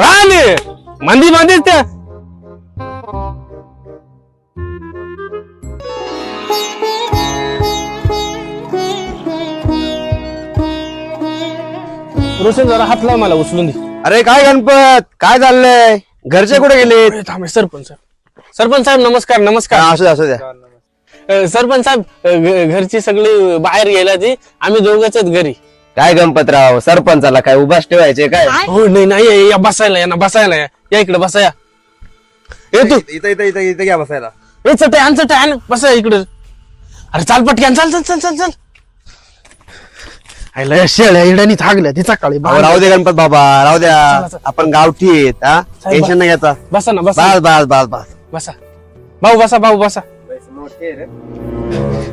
राहिले मंदी मध्ये त्या रोशन जरा हात लाव मला उचलून दे. अरे काय गणपत, काय चाललंय? घरचे कुठे गेले? थांबे सरपंच सरपंच साहेब नमस्कार. नमस्कार. असू द्या असू द्या. सरपंच साहेब घरची सगळी बाहेर गेला ती, आम्ही दोघंच घरी. काय गणपतराव, सरपंचाला काय उभाच ठेवायचे काय? हो नाही नाही या बसायला या ना, बसायला या इकडे बसाया. ये तू इथं इथं इथं इथं घ्या बसायला. ए चटे आण बसा इकडे. अरे चाल पटक्यान चाल चल चल चल चल. आईला शेळ्या इडानी थागल्या ती सकाळी. राहू दे गणपत बाबा, राहू द्या. आपण गावठी आहेत, हा टेन्शन नाही घ्यायचा. बसा ना बसा बस बस बस बस. बसा भाऊ बसा भाऊ बसा.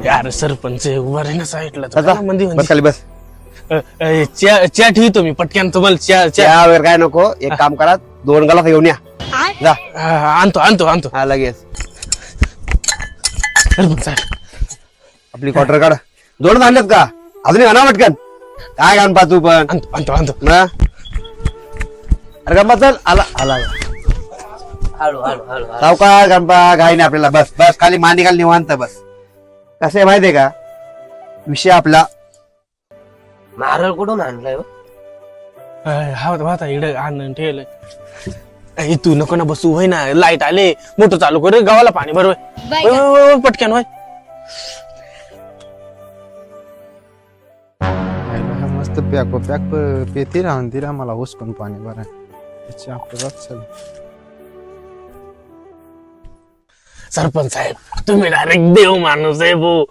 यार सरपंच उभा राही ना साईडला. मंदी बस खाली बस. च्या ठेवतो मी पटक्यान तुम्हाला च्या चहा वगैरे काय नको, एक काम करा, 2 गलास घेऊन या. जा. आणतो आणतो आणतो. हा लगेच. सरपंच साहेब आपली क्वार्टर काढ. 2 आणलेत का? अजून आणा पटकन. काय गणपा तू पण. आणतो आणतो आणतो. ना अरे गणपत चल. आला आला. सावकार गणपा, घाई नाही आपल्याला. बस बस खाली मांडी खाली निवांत बस. कसं आहे माहितीये का विषय आपला? नारळ कुठून आणलाय? हा इकडे आणून ठेवलंय. तू नको ना बसू होय ना, लाईट आले, मोटर चालू कर, गावाला पाणी भरवय पटक्यान होय. मस्त पॅक पेती राहून दिला मला हुसकून पाणी भरा. चल सरपंच साहेब तुम्ही डायरेक्ट देव माणूस आहे भाऊ.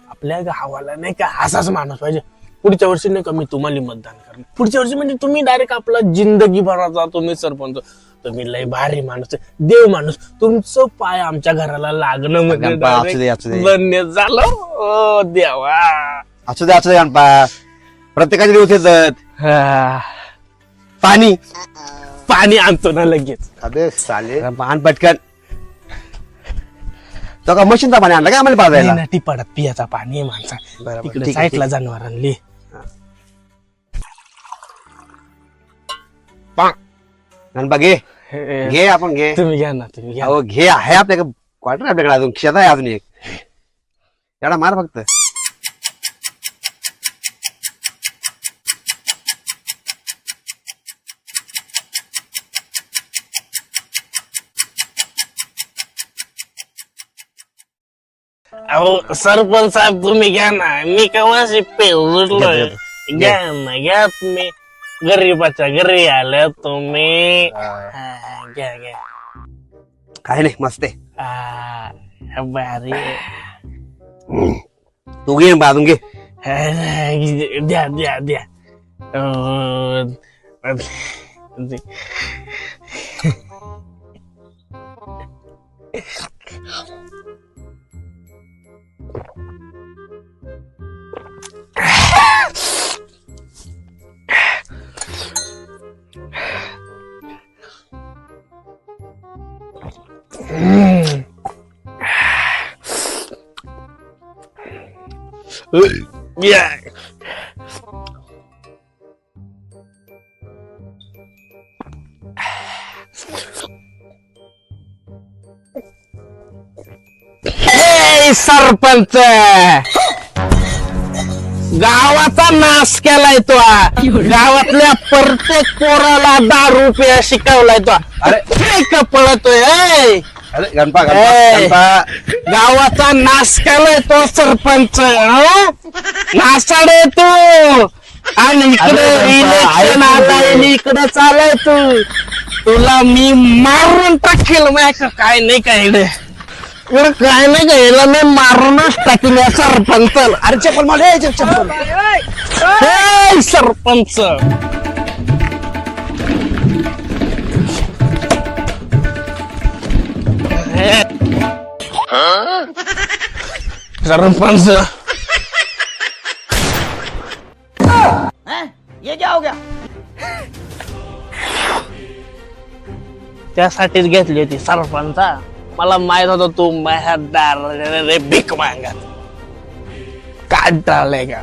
आपल्या गावाला नाही का असाच माणूस पाहिजे. पुढच्या वर्षी नाही का मी तुम्हाला मतदान करणार. पुढच्या वर्षी म्हणजे तुम्ही डायरेक्ट आपला जिंदगी भराचा तुम्ही सरपंच. तुम्ही लय भारी माणूस आहे, देव माणूस. तुमचं पाय आमच्या घराला लागणं म्हणजे गणपा, असू दे, असू दे. धन्य झालं. ओ देवा. असू दे गणपा. प्रत्येकाचे दिवस येतात. पाणी पाणी आणतो ना लगेच. अबे साले आण पटकन. तो का मशीनचा पाणी आणला काय आम्हाला पाजायला? टिपाडात पियाचा पाणी आहे माणसा. बरोबर, तिकडे ठीक आहे, साईडला जनावर आणली. गणपा घे आपण घे. तुम्ही घ्या ना तुम्ही घ्या. अहो घे, आहे आपल्याकडे क्वार्टर, आपल्याकडे अजून खिशात आहे अजून एक. एवढा मार फक्त. अहो सरपंच साहेब तुम्ही घ्या ना, मी कवाशी पेरलोय. घ्या ना घ्या तुम्ही. गरीबाच्या घरी आल्या तुम्ही. घ्या घ्या. काय नाही, मस्त आहे. भारी. तू घे अजून घे. द्या द्या द्या. Yeah. Hey, सरपंच गावाचा नाश केलाय तो. गावातल्या प्रत्येक पोराला दारू प्या शिकवलाय तो. अरे पळतोय. अरे गणपा ए. गणपा. गावाचा नाश केलाय तो सरपंच. नासाडे तू. आणि इकडे अरे गणपा, इलेक्शन आता इकडे चालाय तू. तुला मी मारून टाकेल. काय नाही काय इकडे काय नाही का, याला मी मारूनच टाकेल या सरपंच. अरे चप्पल मला चप्पल. हे सरपंच. सरपंच ये क्या हो गया? त्यासाठीच घेतली होती सरपंचा. मला माहित होतं तू माझ्या दार भीक मागत. काय टाळलंय का?